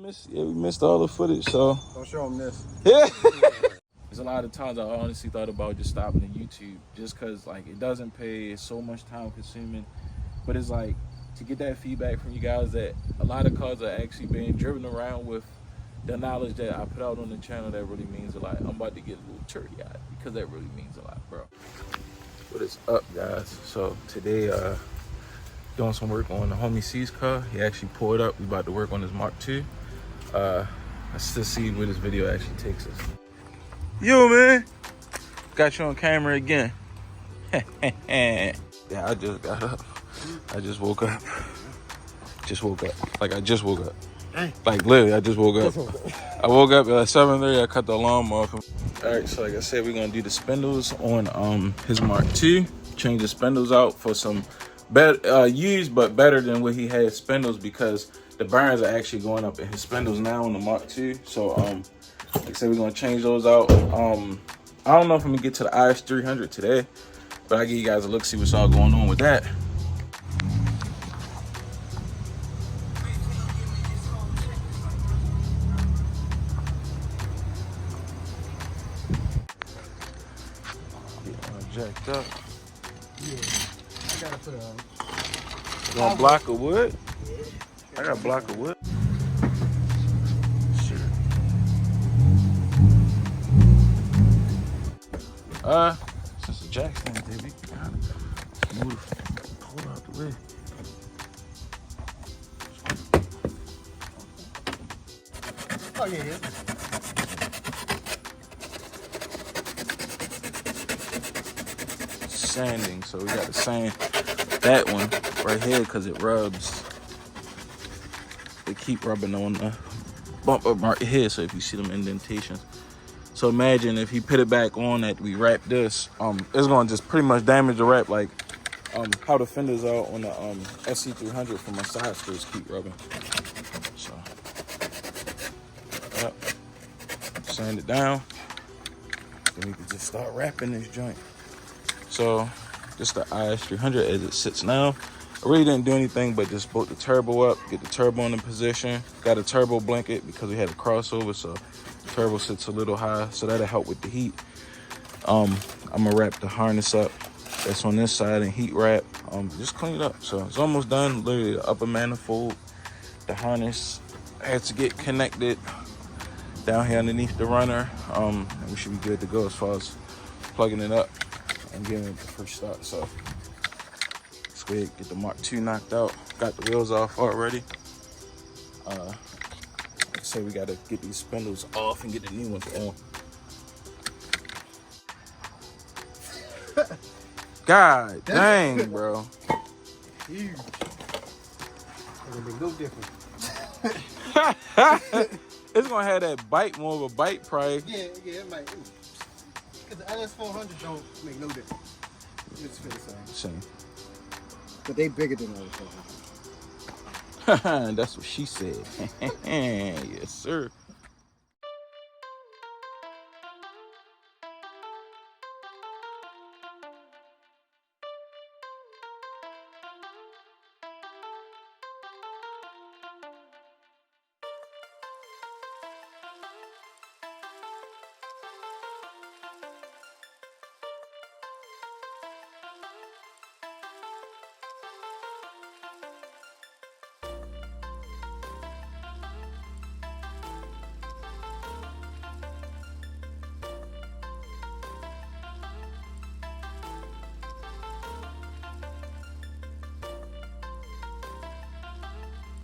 We missed all the footage, so don't show them this. Yeah. There's a lot of times I honestly thought about just stopping the YouTube, just because like it doesn't pay, it's so much time consuming. But it's like to get that feedback from you guys that a lot of cars are actually being driven around with the knowledge that I put out on the channel. That really means a lot. I'm about to get a little teary-eyed because that really means a lot, bro. What is up, guys? So today doing some work on the homie C's car. He actually pulled up. We about to work on his Mark II. Let's just see where this video actually takes us. Yo, man, got you on camera again. Yeah, I just got up. I just woke up. Like I just woke up. Like literally, I just woke up. I woke up at 7:30. I cut the alarm off. All right, so like I said, we're gonna do the spindles on his Mark II. Change the spindles out for some better used, but better than what he had spindles, because the burns are actually going up in his spindles now on the Mark II. So like I said, we're gonna change those out. I don't know if I'm gonna get to the IS300 today, but I'll give you guys a look, see what's all going on with that. Jacked up. Yeah, I gotta put a. You want a block of wood? I got a block of wood. Sure. Since the jack's in, baby, gotta move, pull out the way. Oh yeah. Sanding, so we got to sand that one right here because it rubs. They keep rubbing on the bumper right here, so if you see them indentations. So imagine if he put it back on that we wrap this, it's gonna just pretty much damage the wrap, like how the fenders are on the SC300 from my side skirts keep rubbing. So yep. Sand it down, then we can just start wrapping this joint. So just the IS300 as it sits now. I really didn't do anything but just bolt the turbo up, get the turbo in position. Got a turbo blanket because we had a crossover, so turbo sits a little high, so that'll help with the heat. I'm gonna wrap the harness up that's on this side and heat wrap. Just clean it up. So it's almost done. Literally the upper manifold, the harness has to get connected down here underneath the runner. And we should be good to go as far as plugging it up and giving it the first start. So let's go ahead, get the Mark II knocked out. Got the wheels off already. Like I say, we gotta get these spindles off and get the new ones on. God dang, bro. Huge. It'll be no different. It's gonna have that bite, more of a bite probably. Yeah, it might. Because the LS400 don't make no difference. It's feel the same. But they bigger than the LS400. That's what she said. Yes, sir.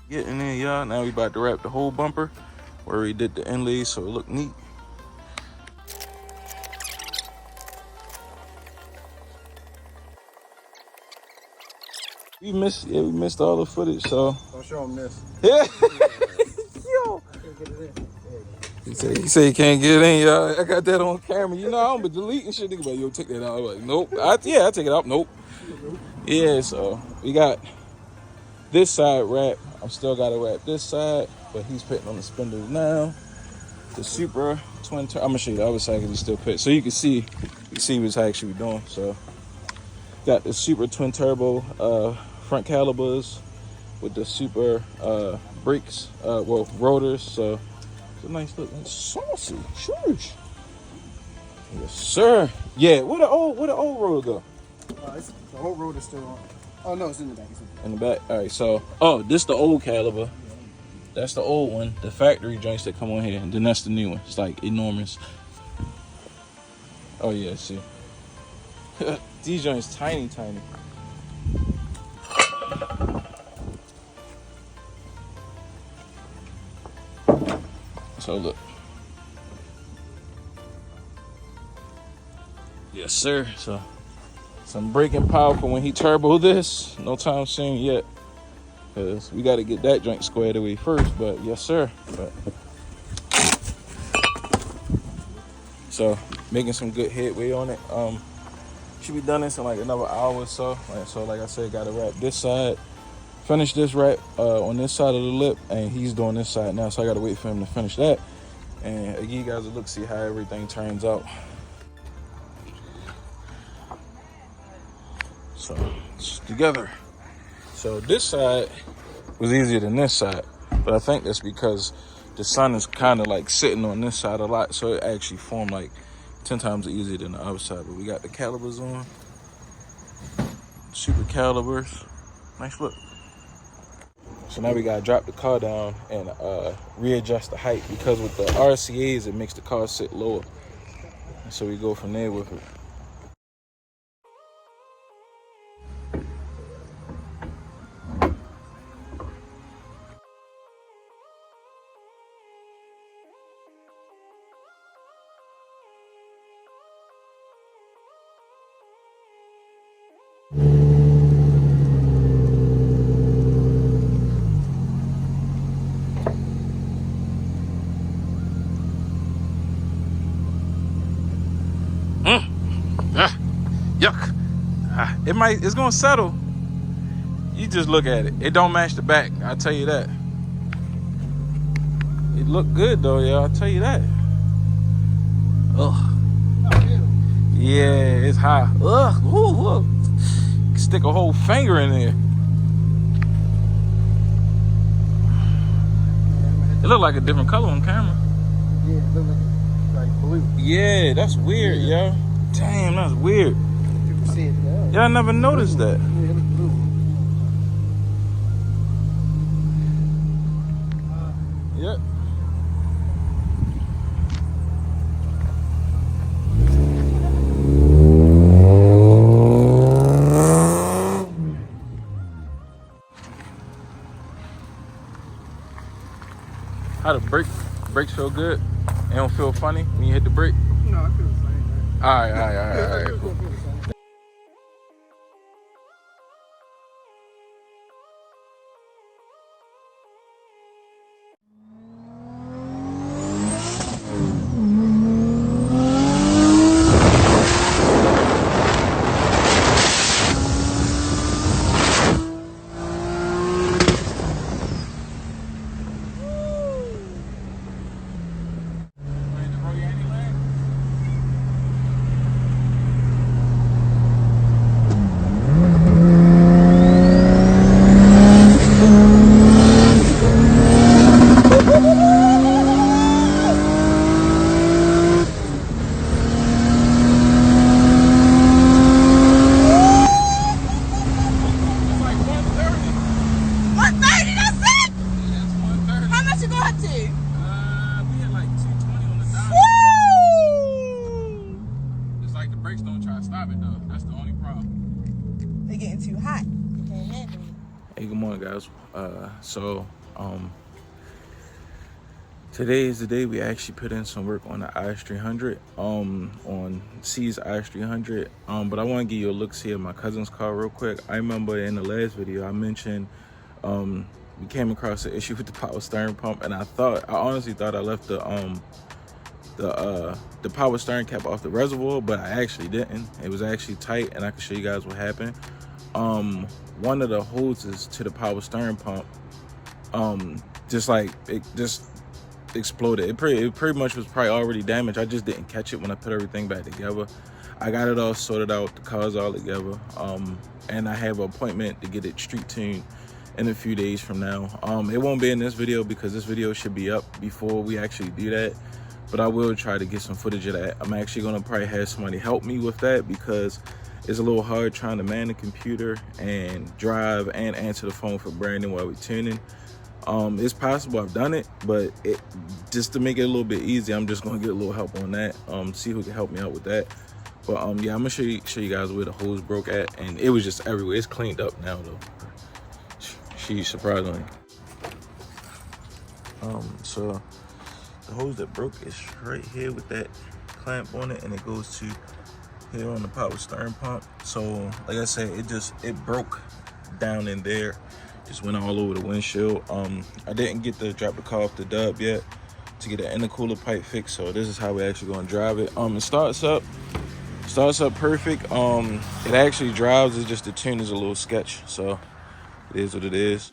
Getting in, y'all. Now we about to wrap the whole bumper where we did the inlays, so it look neat. We missed all the footage, so don't show them this. Yeah. Yo. He said he can't get in, y'all. I got that on camera. You know, I'm deleting shit. Nigga, like, yo, take that out. I'm like, nope. I take it out. Nope. Yeah, so we got this side wrap. I'm still gotta wrap this side, but he's putting on the spindles now. The Supra twin turbo. I'm gonna show you the other side because he's still putting, so you can see what's actually doing. So got the Supra twin turbo front calipers, with the super brakes, well, rotors. So it's a nice look. It's saucy. Shush. Yes, sir. Yeah, where the old rotor go? The whole road is still on. Oh no, it's in the back. In the back. All right. So, this the old caliber. That's the old one. The factory joints that come on here, and then that's the new one. It's like enormous. Oh yeah, see. These joints tiny. So look. Yes, sir. So some braking power for when he turbo this. No time soon yet. Because we got to get that joint squared away first. But yes, sir. But so making some good headway on it. Should be done this in like another hour or so. Like I said, got to wrap this side. Finish this wrap on this side of the lip. And he's doing this side now. So I got to wait for him to finish that. And give you guys a look, see how everything turns out. So it's together. So this side was easier than this side, but I think that's because the sun is kind of like sitting on this side a lot, so it actually formed like 10 times easier than the other side. But we got the calibers on, super calibers, nice look. So now we gotta drop the car down and readjust the height, because with the RCAs it makes the car sit lower. And so we go from there with it. Yuck. It's gonna settle. You just look at it. It don't match the back, I'll tell you that. It look good though, yeah, I'll tell you that. Ugh. Yeah, it's high. Ugh. Ooh. Stick a whole finger in there. It look like a different color on camera. Yeah, it look like blue. Yeah, that's weird, yo. Damn, that's weird. People see it now. Yeah, I never noticed that. Yeah, it looks blue. Yep. How the brakes feel good? It don't feel funny when you hit the brake? No, I feel the same, man. All right, cool. Hey, good morning, guys. Today is the day we actually put in some work on the IS300, on C's IS300. But I want to give you a look-see at my cousin's car real quick. I remember in the last video I mentioned we came across an issue with the power steering pump, and I honestly thought I left the power steering cap off the reservoir, but I actually didn't. It was actually tight, and I can show you guys what happened. One of the hoses to the power steering pump, just exploded. It pretty much was probably already damaged. I just didn't catch it when I put everything back together. I got it all sorted out, the car's all together, and I have an appointment to get it street tuned in a few days from now. It won't be in this video because this video should be up before we actually do that, but I will try to get some footage of that. I'm actually gonna probably have somebody help me with that because it's a little hard trying to man the computer and drive and answer the phone for Brandon while we're tuning. It's possible I've done it, but just to make it a little bit easier, I'm just gonna get a little help on that. See who can help me out with that. But yeah, I'm gonna show you guys where the hose broke at, and it was just everywhere. It's cleaned up now though. She's surprisingly. So the hose that broke is right here with that clamp on it, and it goes to here on the power steering pump. So like I said, it broke down in there, just went all over the windshield. I didn't get to drop the car off the dub yet to get an intercooler pipe fixed, so this is how we're actually going to drive it. It starts up perfect. It actually drives, it's just the tune is a little sketch, so it is what it is.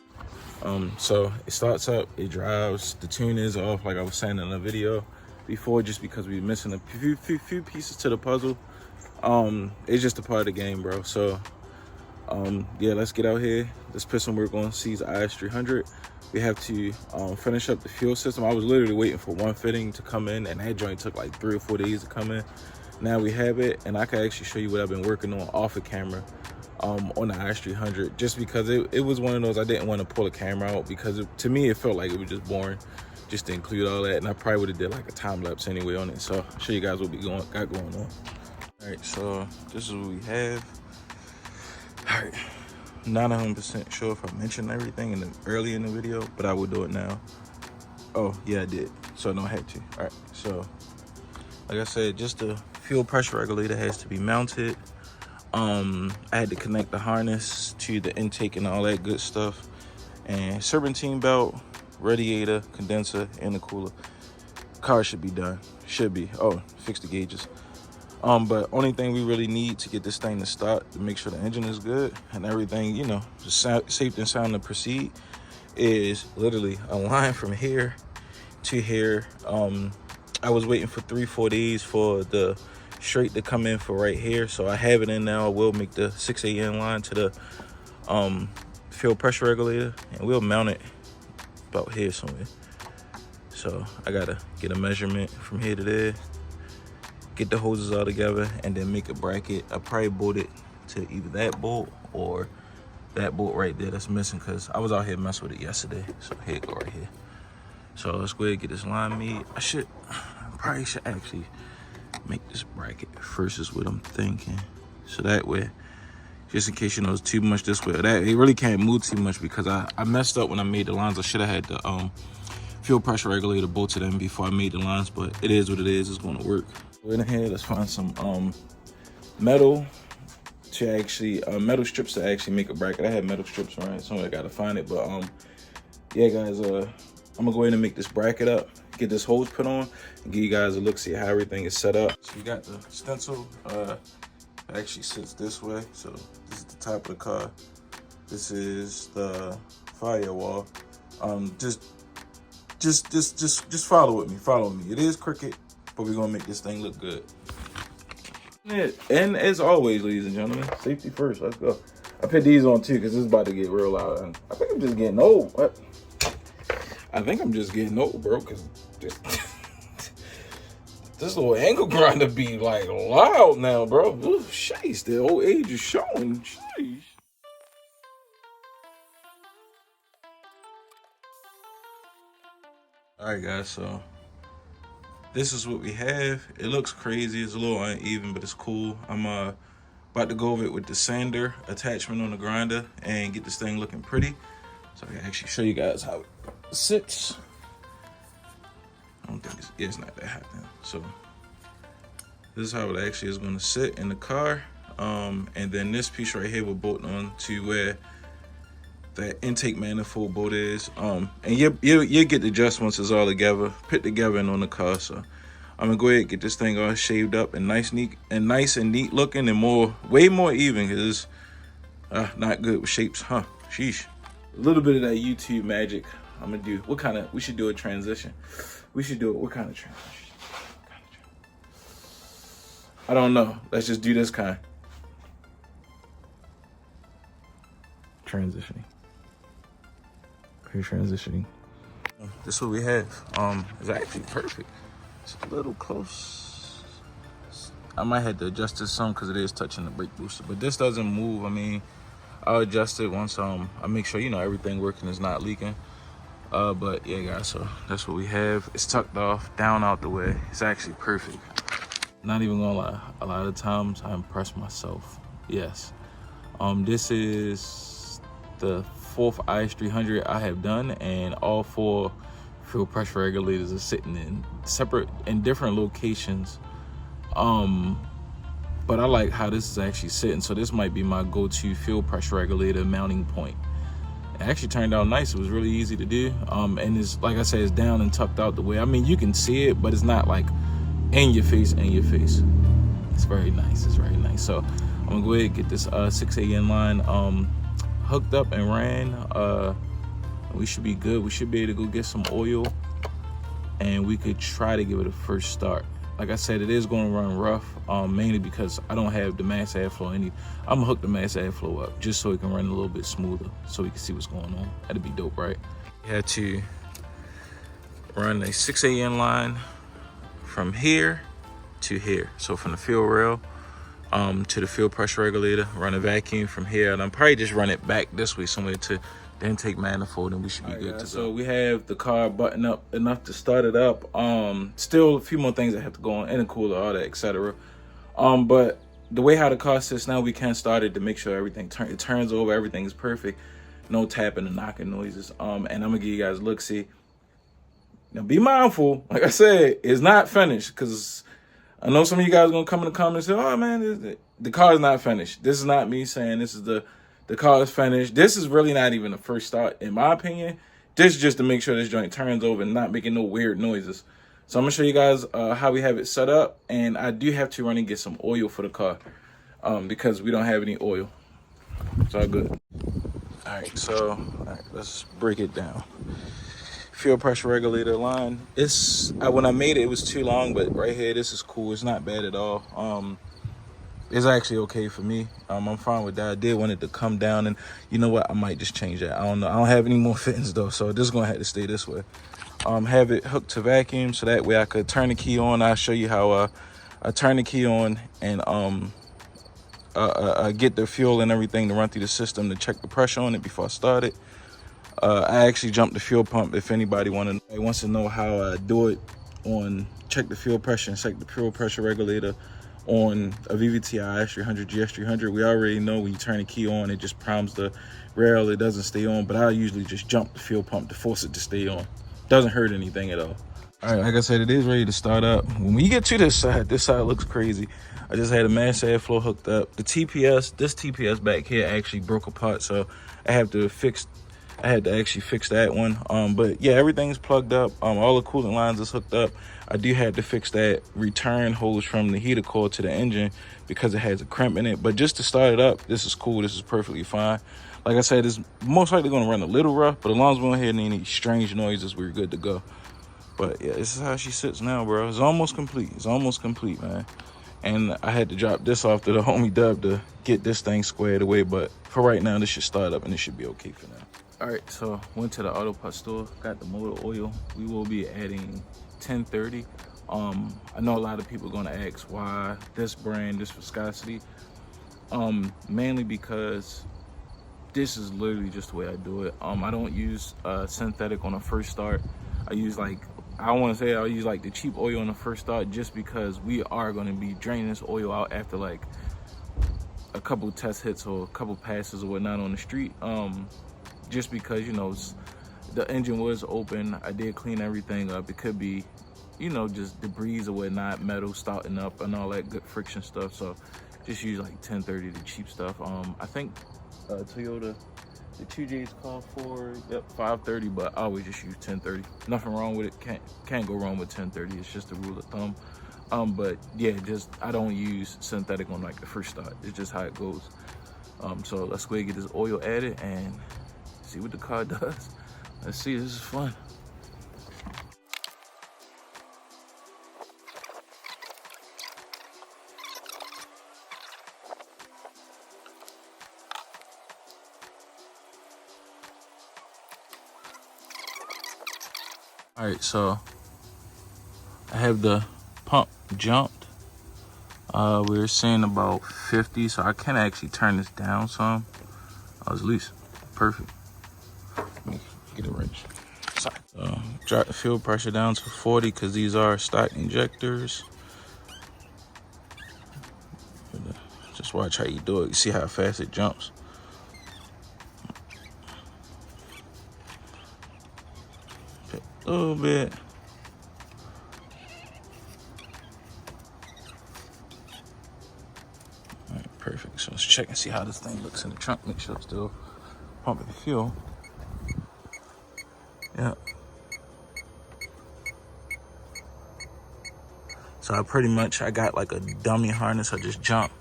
So it starts up, it drives, the tune is off, like I was saying in the video before, just because we're missing a few pieces to the puzzle. It's just a part of the game, bro. So yeah, let's get out here. Let's put some work on C's IS300. We have to finish up the fuel system. I was literally waiting for one fitting to come in, and that joint took like 3 or 4 days to come in. Now we have it, and I can actually show you what I've been working on off of camera on the IS300, just because it was one of those I didn't want to pull a camera out, because to me it felt like it was just boring just to include all that, and I probably would have did like a time lapse anyway on it. So I'll show you guys what we got going on. All right, so this is what we have. All right, not 100% sure if I mentioned everything early in the video, but I will do it now. Oh yeah, I did, so I don't have to. All right, so like I said, just the fuel pressure regulator has to be mounted. I had to connect the harness to the intake and all that good stuff, and serpentine belt, radiator, condenser, and the cooler. Car should be done. Should be. Oh, fix the gauges. But only thing we really need to get this thing to start, to make sure the engine is good and everything, you know, safe and sound to proceed, is literally a line from here to here. I was waiting for 3-4 days for the straight to come in for right here, so I have it in now. I will make the 6 AN line to the fuel pressure regulator, and we'll mount it about here somewhere. So I gotta get a measurement from here to there, get the hoses all together, and then make a bracket. I probably bolt it to either that bolt or that bolt right there that's missing, because I was out here messing with it yesterday. So here it go right here. So let's go ahead and get this line made. I probably should actually make this bracket first, is what I'm thinking. So that way, just in case you know it's too much this way or that, it really can't move too much, because I messed up when I made the lines. I should have had the fuel pressure regulator bolted in before I made the lines, but it is what it is. It's going to work. Go in here, let's find some metal to actually metal strips to actually make a bracket. I had metal strips, right? Somewhere I gotta find it, but yeah guys, I'm gonna go ahead and make this bracket up, get this hose put on, and give you guys a look, see how everything is set up. So you got the stencil, actually sits this way. So this is the top of the car. This is the firewall. Just follow with me, follow me. It is crooked, but we're gonna make this thing look good. And as always, ladies and gentlemen, safety first, let's go. I put these on too, because this is about to get real loud. And I think I'm just getting old. What? I think I'm just getting old, bro, because this little angle grinder be like loud now, bro. Ooh, sheesh, the old age is showing. Sheesh. All right, guys, so this is what we have. It looks crazy. It's a little uneven, but it's cool. I'm about to go over it with the sander attachment on the grinder and get this thing looking pretty. So I can actually show you guys how it sits. I don't think it's not that hot now. So this is how it actually is going to sit in the car. And then this piece right here will bolt on to where that intake manifold bolt is. And you'll get the adjust once it's all together, put together and on the car. So I'm gonna go ahead and get this thing all shaved up and nice and neat looking, and way more even, because it's not good with shapes, huh? Sheesh. A little bit of that YouTube magic. I'm gonna do, we should do a transition. We should do it, what kind of transition? I don't know. Let's just do this kind. Transitioning. here transitioning. This is what we have. It's actually perfect. It's a little close. I might have to adjust this some because it is touching the brake booster, but this doesn't move. I mean, I'll adjust it once I make sure, you know, everything working is not leaking. But yeah, guys, so that's what we have. It's tucked off, down out the way. It's actually perfect. Not even gonna lie, a lot of times I impress myself. Yes. This is the 4th IS300 I have done, and all 4 fuel pressure regulators are sitting in different locations. But I like how this is actually sitting, so this might be my go-to fuel pressure regulator mounting point. It actually turned out nice. It was really easy to do. And it's, like I said, it's down and tucked out the way. I mean, you can see it, but it's not like in your face. It's very nice. It's very nice. So I'm gonna go ahead and get this 6AN line hooked up and ran. We should be good. We should be able to go get some oil, and we could try to give it a first start. Like I said, it is going to run rough, mainly because I don't have the mass airflow. I'm gonna hook the mass airflow up just so it can run a little bit smoother, so we can see what's going on. That'd be dope, right? We had to run a 6AN line from here to here. So from the fuel rail to the fuel pressure regulator, run a vacuum from here, and I'm probably just run it back this way somewhere to the intake manifold, and we should be good to go. So we have the car buttoned up enough to start it up. Still a few more things that have to go on, intercooler, all that, etc. But the way how the car sits now, we can start it to make sure everything turns over, everything is perfect, no tapping and knocking noises. And I'm gonna give you guys a look. See, now be mindful, like I said, it's not finished, because I know some of you guys are gonna come in the comments and say, oh man, the car is not finished. This is not me saying this is the car is finished. This is really not even the first start, in my opinion. This is just to make sure this joint turns over and not making no weird noises. So I'm gonna show you guys how we have it set up, and I do have to run and get some oil for the car because we don't have any oil. It's all good. All right, let's break it down. Fuel pressure regulator line. When I made it, it was too long, but right here, this is cool. It's not bad at all. It's actually okay for me. I'm fine with that. I did want it to come down, and you know what? I might just change that. I don't know. I don't have any more fittings though, so this is gonna have to stay this way. Have it hooked to vacuum, so that way I could turn the key on. I'll show you how I turn the key on and get the fuel and everything to run through the system to check the pressure on it before I start it. I actually jumped the fuel pump. If anybody wants to know how I do it, check the fuel pressure and check the fuel pressure regulator on a VVTi IS300 GS300. We already know when you turn the key on, it just primes the rail. It doesn't stay on, but I usually just jump the fuel pump to force it to stay on. Doesn't hurt anything at all. All right, like I said, it is ready to start up. When we get to this side looks crazy. I just had a mass airflow hooked up. This TPS back here actually broke apart, so I had to actually fix that one. But yeah, everything's plugged up. All the coolant lines is hooked up. I do have to fix that return hose from the heater core to the engine because it has a crimp in it. But just to start it up, this is cool. This is perfectly fine. Like I said, it's most likely going to run a little rough, but as long as we don't hear any strange noises, we're good to go. But yeah, this is how she sits now, bro. It's almost complete. It's almost complete, man. And I had to drop this off to the homie Dub to get this thing squared away. But for right now, this should start up and it should be okay for now. All right, so went to the auto part store, got the motor oil. We will be adding 1030. I know a lot of people are gonna ask why this brand, this viscosity. Mainly because this is literally just the way I do it. I don't use synthetic on a first start. I use like the cheap oil on the first start, just because we are gonna be draining this oil out after like a couple test hits or a couple passes or whatnot on the street. Just because, you know, the engine was open. I did clean everything up. It could be, you know, just debris or whatnot, metal starting up and all that good friction stuff. So just use like 1030, the cheap stuff. I think Toyota, the 2Js call for 530, but I always just use 1030. Nothing wrong with it. Can't go wrong with 1030. It's just a rule of thumb. But yeah, I don't use synthetic on like the first start. It's just how it goes. So let's go ahead and get this oil added and see what the car does. Let's see, this is fun. All right, so I have the pump jumped. We were seeing about 50, so I can actually turn this down some. I was at least perfect. Let me get it right. Sorry. Drop the fuel pressure down to 40 because these are stock injectors. Just watch how you do it. You see how fast it jumps. A little bit. All right, perfect. So let's check and see how this thing looks in the trunk. Make sure it's still pumping the fuel. Yeah. So I got like a dummy harness. I just jump.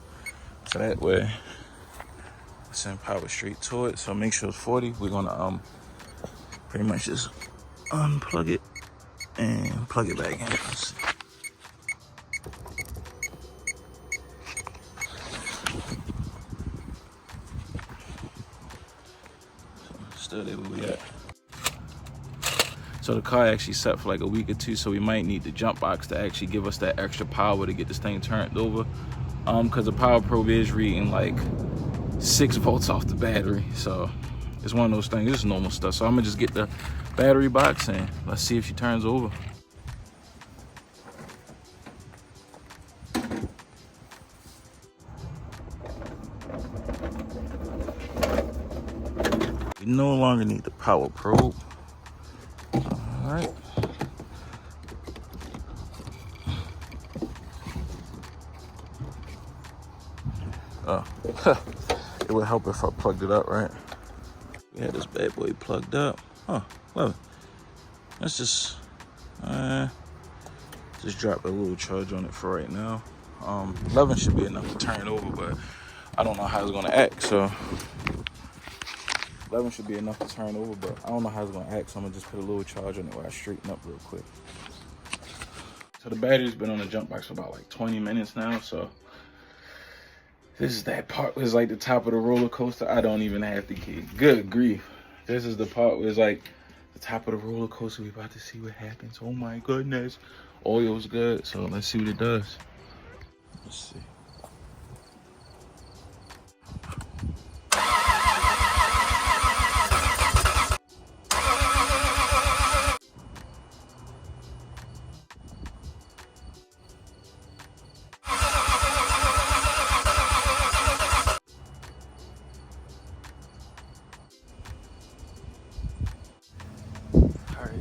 So that way I send power straight to it. So make sure it's 40. We're gonna pretty much just unplug it and plug it back in. Let's see. Still there where we at. So the car actually set for like a week or two, so we might need the jump box to actually give us that extra power to get this thing turned over. Because the power probe is reading like 6 volts off the battery. So it's one of those things, it's normal stuff. So I'm gonna just get the battery box and let's see if she turns over. We no longer need the power probe. All right. It would help if I plugged it up, right? We had this bad boy plugged up. Huh, love it. Let's just drop a little charge on it for right now. 11 should be enough to turn it over, but I don't know how it's gonna act, so 11 should be enough to turn over, but I don't know how it's gonna act, so I'm gonna just put a little charge on it while I straighten up real quick. So the battery's been on the jump box for about like 20 minutes now, so this is that part where it's like the top of the roller coaster. I don't even have the key. Good grief. This is the part where it's like the top of the roller coaster. We about to see what happens. Oh my goodness. Oil's good, so let's see what it does. Let's see.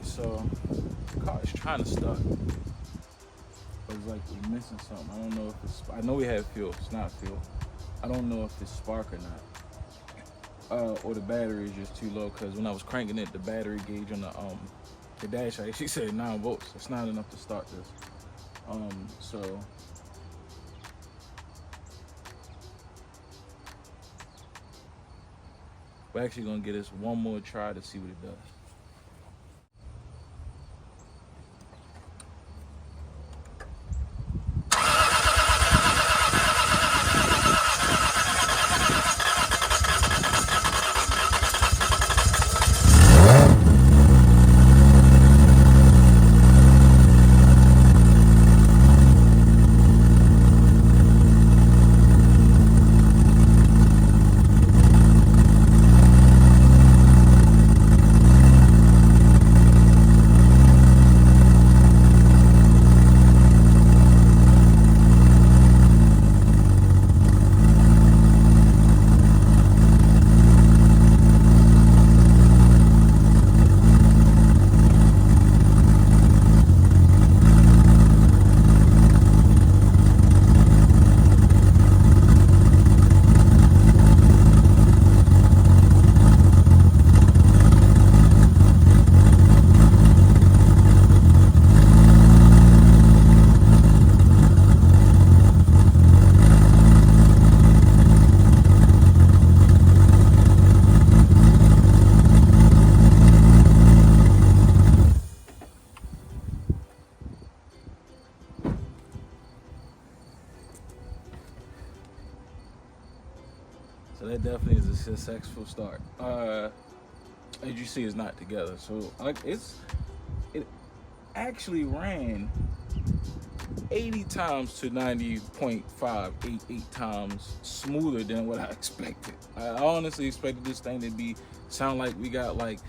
So the car is trying to start, but it's like we're missing something. I don't know if it's, I know we have fuel, it's not fuel. I don't know if it's spark or not. Or the battery is just too low, because when I was cranking it, the battery gauge on the dash actually said 9 volts. It's not enough to start this. So we're actually gonna get this one more try to see what it does. So that definitely is a successful start. As you see, it's not together. So like actually ran 80 times to 90.588 times smoother than what I expected. I honestly expected this thing to sound like we got like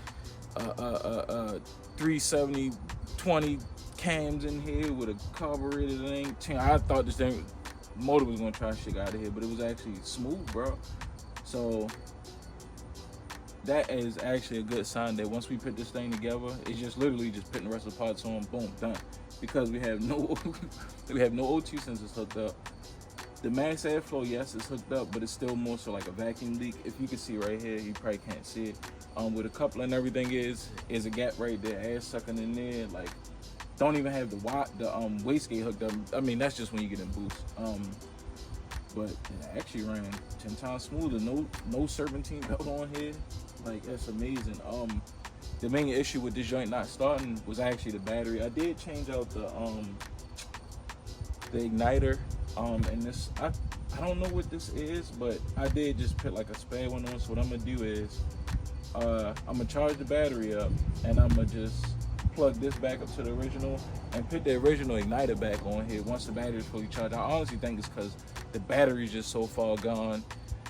370 20 cams in here with a carburetor that ain't changed. I thought this thing motor was gonna try shit out of here, but it was actually smooth, bro. So that is actually a good sign that once we put this thing together, it's just literally just putting the rest of the parts on, boom, done. Because we have no O2 sensors hooked up. The max airflow, yes, it's hooked up, but it's still more so like a vacuum leak. If you can see right here, you probably can't see it. Where the coupler and everything is a gap right there, air sucking in there. Like, don't even have the wastegate hooked up. I mean, that's just when you get in boost. But it actually ran 10 times smoother. No serpentine belt on here. Like, that's amazing. The main issue with this joint not starting was actually the battery. I did change out the igniter. And this, I don't know what this is, but I did just put like a spare one on. So what I'm gonna do is, I'm gonna charge the battery up, and I'm gonna just plug this back up to the original and put the original igniter back on here once the battery is fully charged. I honestly think it's because the battery is just so far gone,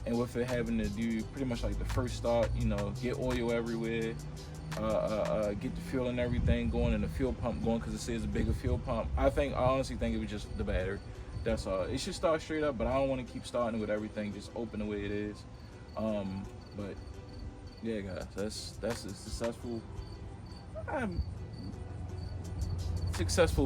and with it having to do pretty much like the first start, you know, get oil everywhere, get the fuel and everything going, and the fuel pump going, because it says a bigger fuel pump. I honestly think it was just the battery. That's all. It should start straight up, but I don't want to keep starting with everything just open the way it is. But yeah, guys, that's a successful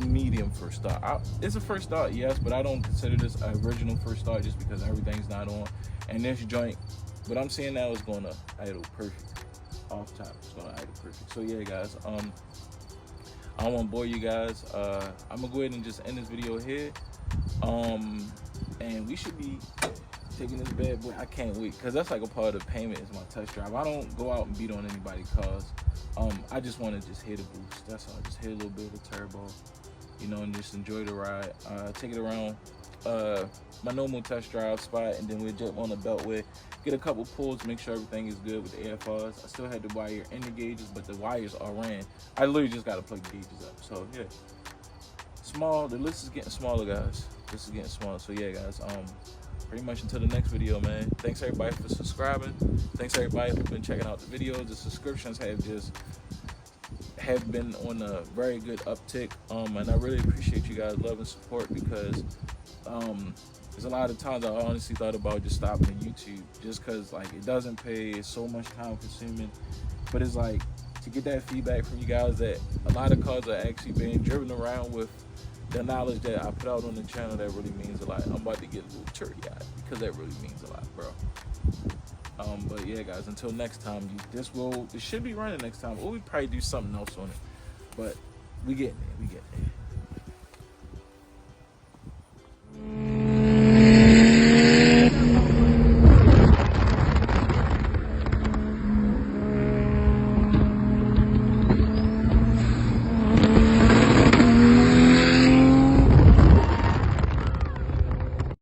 medium first start. It's a first start, yes, but I don't consider this an original first start just because everything's not on. And this joint, what I'm seeing now, is going to idle perfect. Off top, it's going to idle perfect. So yeah, guys, I don't want to bore you guys. I'm gonna go ahead and just end this video here. And we should be taking this bad boy. I can't wait, because that's like a part of the payment is my test drive. I don't go out and beat on anybody's cars. I just want to just hit a boost. That's all. Just hit a little bit of the turbo, you know, and just enjoy the ride. Take it around my normal test drive spot, and then we'll jump on the beltway, get a couple pulls, make sure everything is good with the AFRs. I still had to wire in the gauges, but the wires are ran. I literally just got to plug the gauges up. So yeah, small. The list is getting smaller, guys. This is getting smaller. So yeah, guys, pretty much until the next video, man. Thanks everybody for subscribing. Thanks everybody who's been checking out the videos. The subscriptions have been on a very good uptick, and I really appreciate you guys' love and support, because there's a lot of times I honestly thought about just stopping at YouTube, just because like it doesn't pay, it's so much time consuming. But it's like, to get that feedback from you guys that a lot of cars are actually being driven around with the knowledge that I put out on the channel, that really means a lot. I'm about to get a little teary-eyed, because that really means a lot, bro. But yeah, guys, until next time, this should be running next time, or we probably do something else on it. But we getting there.